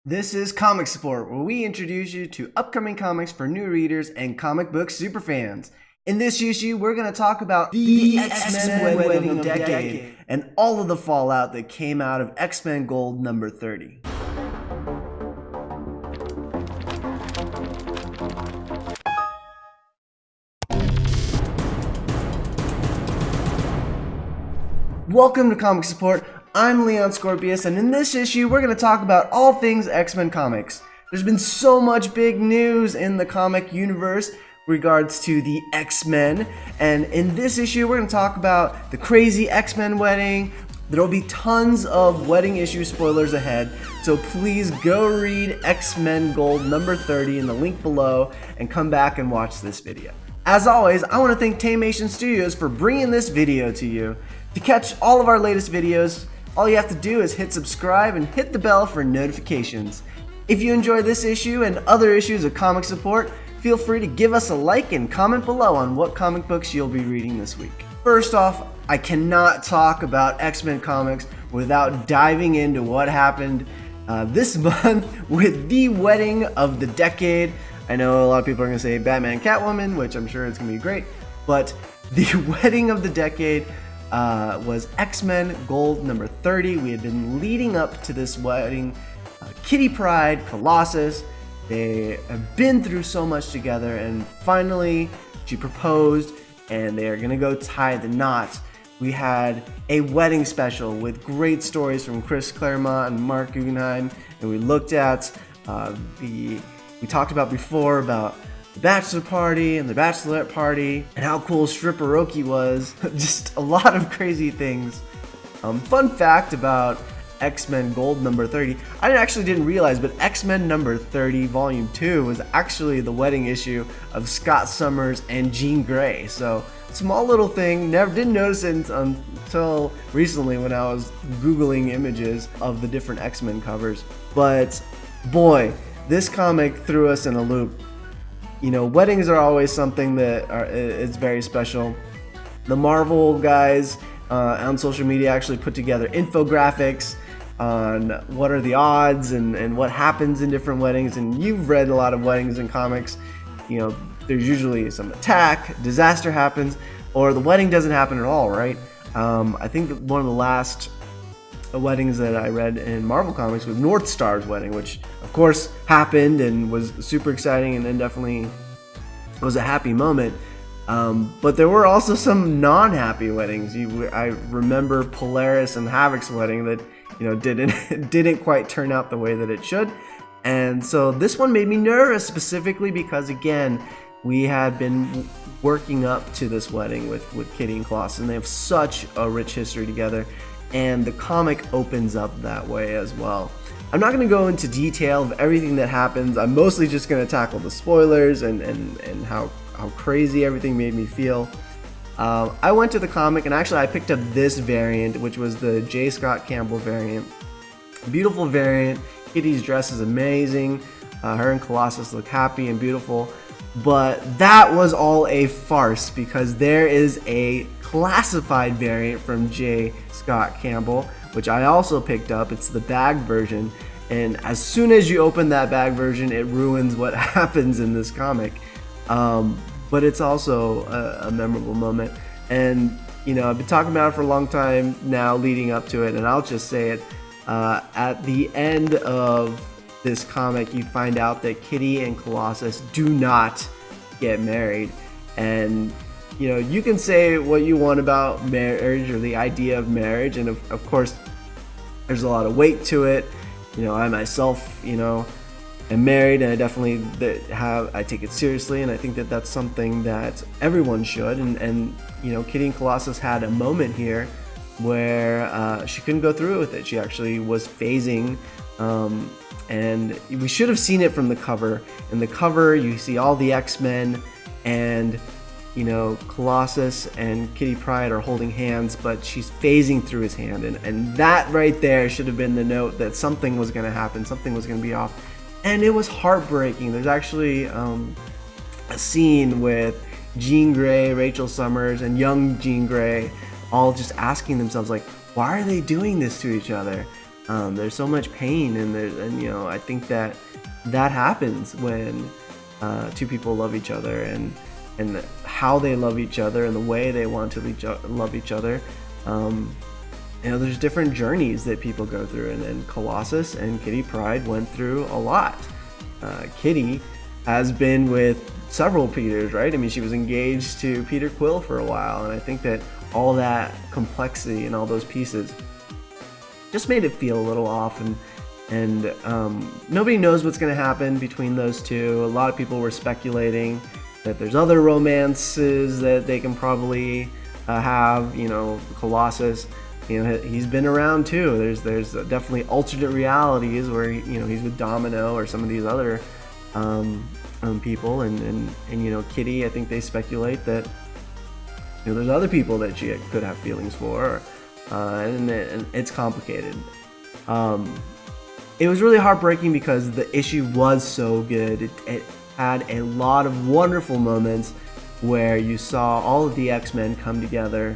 This is Comic Support, where we introduce you to upcoming comics for new readers and comic book superfans. In this issue, we're going to talk about the X-Men wedding of the decade and all of the fallout that came out of X-Men Gold number 30. Welcome to Comic Support. I'm Leon Scorpius, and in this issue, we're going to talk about all things X-Men comics. There's been so much big news in the comic universe regards to the X-Men, and in this issue, we're going to talk about the crazy X-Men wedding. There will be tons of wedding issue spoilers ahead, so please go read X-Men Gold number 30 in the link below and come back and watch this video. As always, I want to thank Taymation Studios for bringing this video to you. To catch all of our latest videos, all you have to do is hit subscribe and hit the bell for notifications. If you enjoy this issue and other issues of Comic Support, feel free to give us a like and comment below on what comic books you'll be reading this week. First off, I cannot talk about X-Men comics without diving into what happened this month with the wedding of the decade. I know a lot of people are going to say Batman Catwoman, which I'm sure it's going to be great, but the wedding of the decade was X-Men Gold number 30. We had been leading up to this wedding. Kitty Pryde, Colossus, they have been through so much together, and finally she proposed and they are going to go tie the knot. We had a wedding special with great stories from Chris Claremont and Mark Guggenheim, and we looked at we talked about before about the bachelor party and the bachelorette party and how cool Stripperoki was. Just a lot of crazy things. Fun fact about X-Men Gold number 30, I actually didn't realize, but X-Men number 30 volume 2 was actually the wedding issue of Scott Summers and Jean Grey. So small little thing, never didn't notice it until recently when I was googling images of the different X-Men covers. But boy, this comic threw us in a loop. You know, weddings are always something that is very special. The Marvel guys on social media actually put together infographics on what are the odds and what happens in different weddings. And you've read a lot of weddings in comics. You know, there's usually some attack, disaster happens, or the wedding doesn't happen at all, right? I think that one of the last weddings that I read in Marvel Comics was North Star's wedding, which of course happened and was super exciting, and then definitely was a happy moment. But there were also some non-happy weddings. I remember Polaris and Havoc's wedding that, you know, didn't quite turn out the way that it should, and so this one made me nervous, specifically because, again, we had been working up to this wedding with Kitty and Colossus, and they have such a rich history together. And the comic opens up that way as well. I'm not going to go into detail of everything that happens. I'm mostly just going to tackle the spoilers and how crazy everything made me feel. I went to the comic, and actually I picked up this variant, which was the J. Scott Campbell variant. Beautiful variant. Kitty's dress is amazing. Her and Colossus look happy and beautiful. But that was all a farce, because there is a classified variant from J. Scott Campbell, which I also picked up. It's the bag version, and as soon as you open that bag version, it ruins what happens in this comic. But it's also a memorable moment, and you know, I've been talking about it for a long time now leading up to it, and I'll just say it. At the end of this comic, you find out that Kitty and Colossus do not get married. And you know, you can say what you want about marriage or the idea of marriage, and of course there's a lot of weight to it. You know, I myself, you know, am married, and I definitely I take it seriously, and I think that that's something that everyone should. And you know, Kitty and Colossus had a moment here where she couldn't go through with it. She actually was phasing, and we should have seen it from the cover. In the cover, you see all the X-Men, and you know, Colossus and Kitty Pryde are holding hands, but she's phasing through his hand, and that right there should have been the note that something was going to happen, something was going to be off, and it was heartbreaking. There's actually a scene with Jean Grey, Rachel Summers, and young Jean Grey all just asking themselves, like, why are they doing this to each other? There's so much pain, and you know, I think that happens when two people love each other, and how they love each other and the way they want to love each other. You know, there's different journeys that people go through, and Colossus and Kitty Pryde went through a lot. Kitty has been with several Peters, right? I mean, she was engaged to Peter Quill for a while, and I think that all that complexity and all those pieces just made it feel a little off, and nobody knows what's going to happen between those two. A lot of people were speculating that there's other romances that they can probably have. You know, Colossus, you know, he's been around too. There's definitely alternate realities where, you know, he's with Domino or some of these other people, and you know, Kitty, I think they speculate that, you know, there's other people that she could have feelings for, and it's complicated. It was really heartbreaking because the issue was so good. It had a lot of wonderful moments where you saw all of the X-Men come together,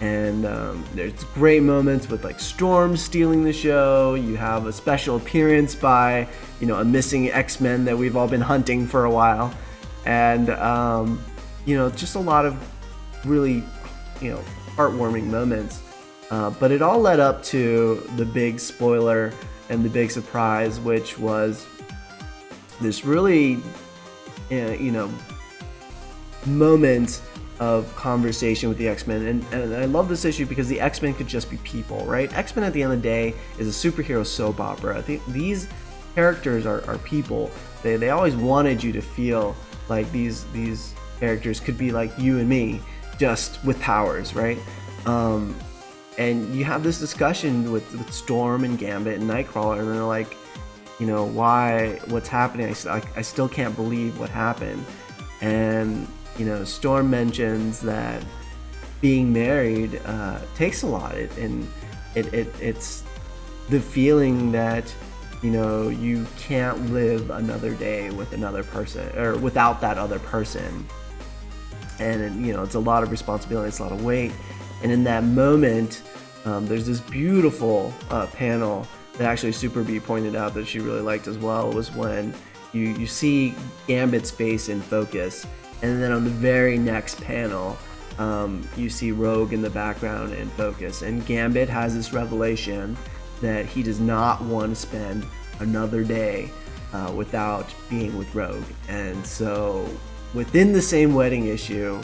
and there's great moments with like Storm stealing the show. You have a special appearance by, you know, a missing X-Men that we've all been hunting for a while, and you know, just a lot of really, you know, heartwarming moments. But it all led up to the big spoiler and the big surprise, which was this really, you know, moment of conversation with the X-Men. And I love this issue because the X-Men could just be people, right? X-Men at the end of the day is a superhero soap opera. I think these characters are people. They always wanted you to feel like these characters could be like you and me, just with powers, right? And you have this discussion with Storm and Gambit and Nightcrawler, and they're like, you know, what's happening? I still can't believe what happened. And, you know, Storm mentions that being married takes a lot, and it's the feeling that, you know, you can't live another day with another person or without that other person. And, you know, it's a lot of responsibility, it's a lot of weight. And in that moment, there's this beautiful panel that actually Super B pointed out that she really liked as well, was when you see Gambit's face in focus, and then on the very next panel, you see Rogue in the background in focus. And Gambit has this revelation that he does not want to spend another day without being with Rogue. And so within the same wedding issue,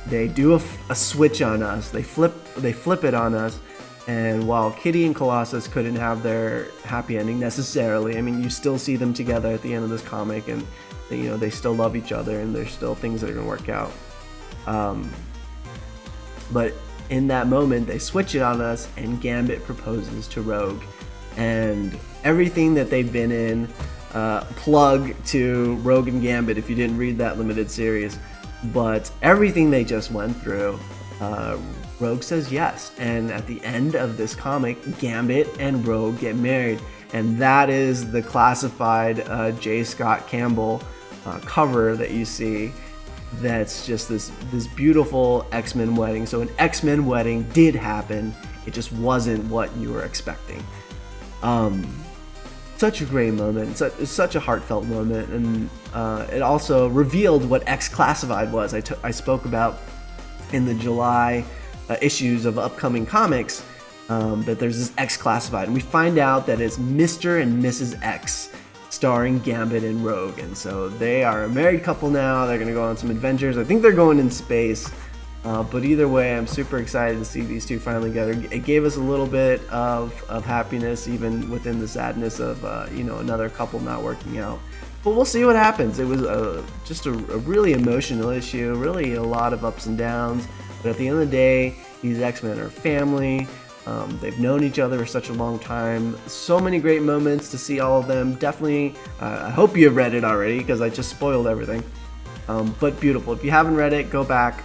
they do a switch on us. They flip it on us. And while Kitty and Colossus couldn't have their happy ending necessarily, I mean, you still see them together at the end of this comic, and you know, they still love each other, and there's still things that are gonna work out. But in that moment, they switch it on us, and Gambit proposes to Rogue, and everything that they've been in, plug to Rogue and Gambit if you didn't read that limited series, but everything they just went through, Rogue says yes. And at the end of this comic, Gambit and Rogue get married, and that is the classified J. Scott Campbell cover that you see. That's just this beautiful X-Men wedding. So an X-Men wedding did happen. It just wasn't what you were expecting. Such a great moment, such a heartfelt moment, and it also revealed what X-Classified was. I spoke about in the July issues of upcoming comics, that there's this X-Classified, and we find out that it's Mr. and Mrs. X, starring Gambit and Rogue. And so they are a married couple now. They're going to go on some adventures. I think they're going in space. But either way, I'm super excited to see these two finally together. It gave us a little bit of happiness, even within the sadness of you know, another couple not working out. But we'll see what happens. It was just a really emotional issue, really a lot of ups and downs. But at the end of the day, these X-Men are family. They've known each other for such a long time. So many great moments to see all of them. Definitely, I hope you have read it already, because I just spoiled everything. But beautiful. If you haven't read it, go back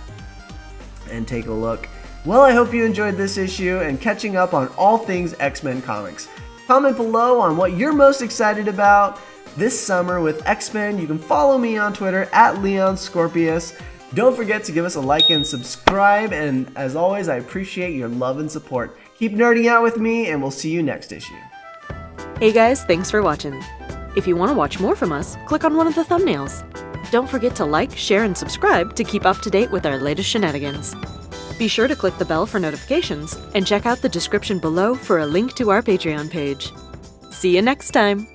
and take a look. Well, I hope you enjoyed this issue and catching up on all things X-Men comics. Comment below on what you're most excited about this summer with X-Men. You can follow me on Twitter at Leon Scorpius. Don't forget to give us a like and subscribe, and as always, I appreciate your love and support. Keep nerding out with me, and we'll see you next issue. Hey guys, thanks for watching. If you want to watch more from us, click on one of the thumbnails. Don't forget to like, share, and subscribe to keep up to date with our latest shenanigans. Be sure to click the bell for notifications, and check out the description below for a link to our Patreon page. See you next time!